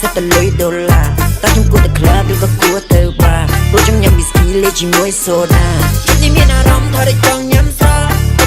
សិតតែលុយដុល្លារតើខ្ញុំគួរតែក្លាបឬក៏គួរទៅបារព្រោះចង់ញ៉ាំវីស្គីលេជាមួយសូដាខ្ញុំមានអារម្មណ៍ថាចង់ញ៉ាំស្រា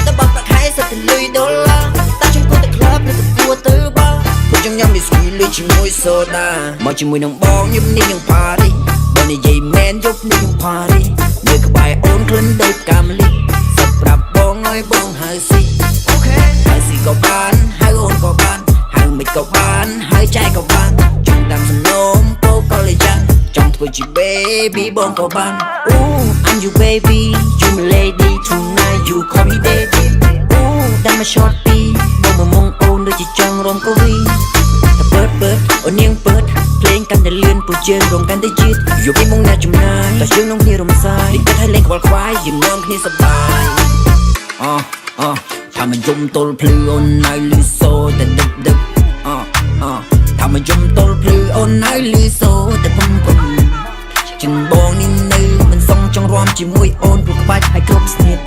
តែបាក់ប្រាក់ខែសិតតែលុយដុល្លារតើខ្ញុំគួរតែក្លាបឬក៏គួរទៅបារព្រោះចង់ញ៉ាំវីស្គីលេជាមួយសូដាមកជាមួយនឹងបងយប់នេះនឹងផារីបើនិយាយមែនយប់នេះនឹងផារីនៅក្បែរអូនក្លិនដូចកាមលីសឹកប្រាប់បងឲ្យបងហៅស៊ីអូខេហៅស៊ីក៏បានហៅអូนក៏បានហៅមិនក៏បានហៅចែកក៏បានចង់តាមសំណូមពូក៏លេយ៉ាងចង់ធ្វើជា baby បងក៏បាន Ooh I'm your baby you my lady tonight you call me daddy Ooh តាមមក shorty បងមកអូនដូចជាចង់រំកវីតែបើអូននាងបើភ្លេងកាន់តែលឿនពួកជើងរំកាន់តែយឺតយកពីមកអ្នកចំណាយតែជើងនងគ្នារំសាយគិតឲ្យលេងខ្វល់ខ្វាយយើងនាំគ្នាសប្បាយថាមិនយំទល់ភ្លឺអូនឲ្យលឺសូតែដឹកថាមិនយំទល់ភ្លឺអូនឲ្យលឺសូតែពំចិនបងនេះនៅមិនសងចង់រំជាមួយអូនព្រោះក្បាច់ឲ្យគ្រប់ស្នៀត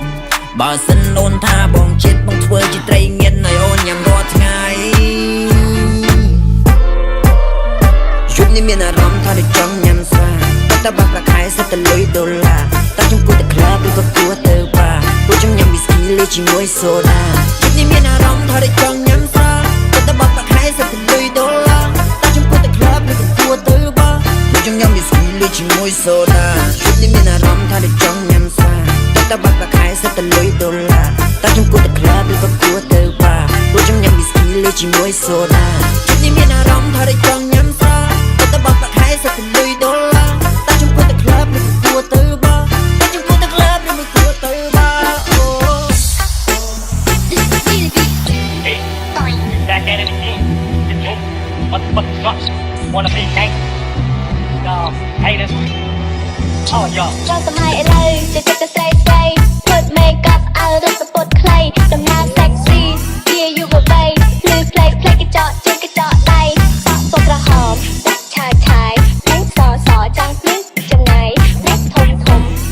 បើសិនអូនថាបងចិត្តបងធ្វើជាត្រីងៀនឲ្យអូនញ៉ាំរាល់ថ្ងៃយប់នេះមានអារម្មណ៍ថាចង់ញ៉ាំស្រាតែបាក់ប្រាក់ខែសិតតែលុយដុល្លារតើខ្ញុំគួរតែក្លាបឬក៏គួរទៅបារព្រោះចង់ញ៉ាំវីស្គីលេជាមួយសូដាយប់នេះមានអារម្មណ៍ថាចង់ញ៉ាំស្រាតែបាក់ប្រាក់ខែសិតតែលុយដុល្លារតើខ្ញុំគួរតែក្លាបឬក៏គួរទៅបារព្រោះចង់ញ៉ាំវីស្គីលេជាមួយសូដាយប់នេះមានអារម្មណ៍ថាចង់ញ៉ាំស្រាតែបាក់ប្រាក់ខែសិតតែលុយដុល្លារតើខ្ញុំគួរតែក្លាបឬក៏គួរទៅបារព្រោះចង់ញ៉ាំវីស្គីលេជាមួយសូដាយប់នេះមានអារម្មណ៍ថាចង់ញ៉ាំស្រាតែបាក់ប្រាក់ខែសិតតែលុយដុល្លារតើខ្ញុំគួរតែក្លាបឬក៏គួរទៅបារតើខ្ញុំគួរតែក្លាបឬមិនគួរទៅបារអូ That anything what sucks wanna be king haters oh yo ចង់សម័យឥឡូវជាចិត្តទៅស្រីស្រីធ្វើ make up ឲ្យរត់សពតខ្លីដំណើរ sexy ជាយុវវ័យភ្លឺផ្លេកកញ្ចក់ជើងកញ្ចក់ដៃសក់ពណ៌ក្រហមដាក់ឆាយពេញសចាំងភ្លឺចំណាយអ្នកធំ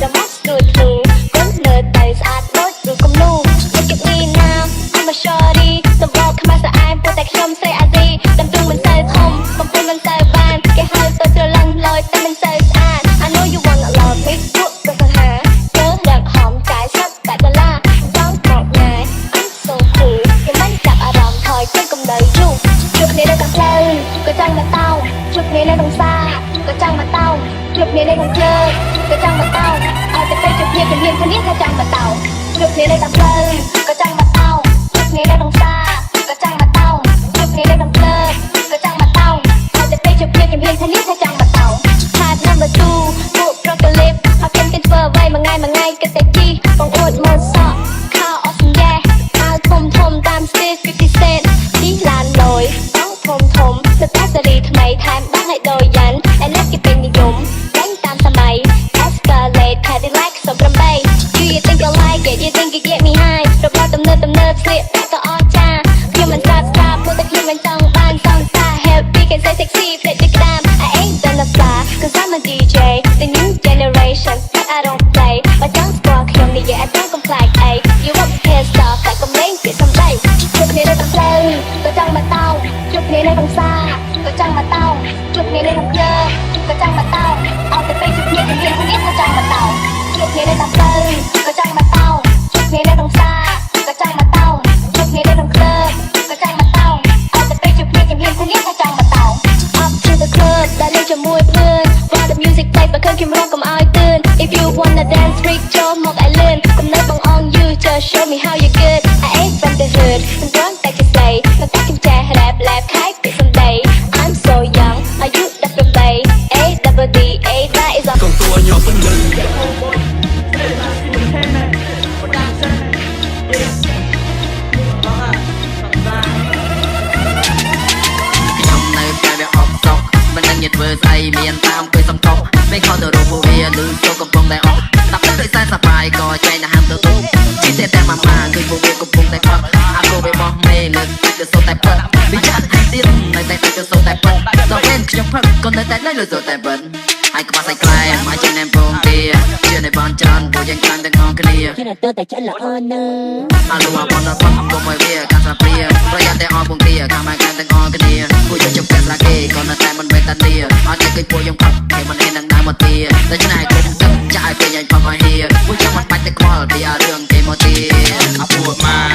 រមាស់ស្គួតភ្លឺគុំលើទៅស្អាតដូចរូបគំនូ Look at me now I'm a shorty សម្បកខ្មាស់ស្អាតព្រោះតែខ្ញុំស្រីអាស៊ីដំទងមិនសូវធំបំពេញមិនសូវបានគេហៅទៅច្រឡឹងលយតែមិនសូវស្អាត I know you wanna love me ពួកក៏សង្ហាជើងរកហមចាយសាក់តែដុល្លារចង់កកញ៉ាយ I'm so cool គេមិនចាប់អារម្មណ៍ថយទៅកំដៅយូរជួបគ្នានៅក្នុងផ្លូវក៏ចង់មកតោជួបគ្នានៅក្នុងផ្សារក៏ចង់មកតោជួបគ្នានៅក្នុងផ្លូវក៏ចង់មកតោឲ្យតែពេលជួបគ្នាគ្នាថាចង់មកតោជួបគ្នានៅក្នុងផ្លូវក៏ចង់មកតោជួបគ្នានៅក្នុងផ្សារក៏ចង់មកតោជួបគ្នានៅក្នុងផ្លូវក៏ចង់មកតោឲ្យតែពេលជួបគ្នាគ្នាថាចង់មកតោ Part number 2ពួកប្រកលិបអត់គេធ្វើអ្វីមួយថ្ងៃគិតតែជីបងអួតមកសក់ខោអត់សញ្ញេអាវធំតាម Steve 50 cent ទីឡានលយបងធំទៅតែសេរីថ្មីថែមបាំងឲ្យដោយយ៉ាន់ឯនេះគេពេញនិយមតែងតាមសម័យ Escalade Cadillac 08 Do you think I like it You think you get me high របស់ទំនើបស្លៀកតែក៏អស្ចារ្យខ្ញុំមិនស្ដាប់ព្រោះតែខ្ញុំមិនចង់បានសង្សារ Happy can say sexy ផ្លេចដូចក្តាម I ain't gonna fly Cause I'm a DJ The new generation But I don't play បើចង់ស្គាល់ខ្ញុំនិយាយឲ្យต้องកំ ប្លែកអី You want hair stuff តែកុំលេងពាក្យសំដីជួបគ្នានៅក្នុងផ្លូវក៏ចង់មកតោជួបគ្នានៅក្នុងផ្សារក៏ចង់មកតោជួបគ្នានៅក្នុងផ្លូវក៏ចង់មកតោអត់ទៅពេលជួបគ្នាគ្នាថាចង់មកតោជួបគ្នានៅក្នុងផ្លូវក៏ចង់មកតោជួបគ្នានៅក្នុងផ្សារក៏ចង់មកតោជួបគ្នានៅក្នុងផ្លូវក៏ចង់មកតោអត់ទៅពេលជួបគ្នាគ្នាថាចង់មកតោ Up to the club ដែលលេងជាមួយเพื่อน While the music play បើឃើញខ្ញុំរំកុំឲ្យទឿន If you wanna dance freak ចូលមកឲ្យលឿនកំណើបងអង you just show me how you good I ain't from the hood មិនទាន់តែគេស្ដីតែខ្ញុំចេះ rap ខែពាក្យសំដី I'm so young អាយុ18 A double D A that is a កងតួខ្ញុំមិនដឹងធ្វើស្អីមានតាមពេលសំខុសពេលខំទៅរកពួកវាលឺចូលកំពុងតែអស់តែពេលដូចសែនសប្បាយក៏ចែកទៅហាមទៅទូជីតែតែម៉ាម៉ាគឺពួកវាកំពុងតែផត់អាគោវាបោះមេលើកទៅសូតែប៉ុតវាចាត់ហើយទៀតនៅតែទៅសូតែប៉ុតដល់ពេលខ្ញុំផឹកក៏នៅតែលើសូតែប៉ុតហើយក្បាច់សាច់ខ្លែមអាចញ៉ាំពងទាជានៅបានច្រើន ពួកយើងខ្លាំងទាំងអស់គ្នា khi nào tôi tại chân là honor អាលូអាបនដល់ផុតអំពុំឲ្យវាការសាព្រាប្រយ័ត្នតែអស់ពងគ្រាខាងមកកាន់ទាំងអស់គ្នាពួកយើងជុំកាត់ឡាគេក៏នៅតែមិនមែនតានីអត់តែគេពួកយើងផឹកគេមិនហ៊ាននឹងដើរមកទាតែឆ្នៃគុំទឹកចាក់ឲ្យគេញ៉ាំផឹកឲ្យហៀពួកយើងមិនបាច់តែខ្វល់ពីអារឿងគេមកទាអាពួកមក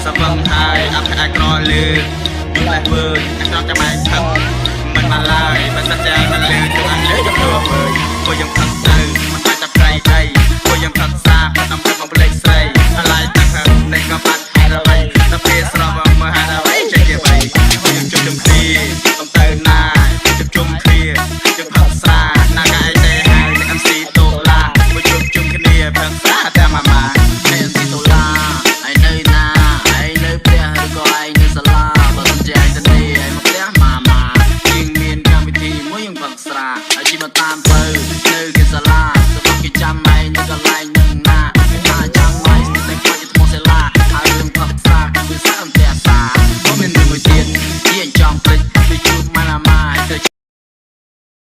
សម្លឹងហើយអាប់អាចក្រលឺពីតែធ្វើអាចចង់ចាំឯងផឹកមិនមកឡើយមិនសិនតែមិនលឺគឺអញលើចំនួនមើលពួកយើងផឹក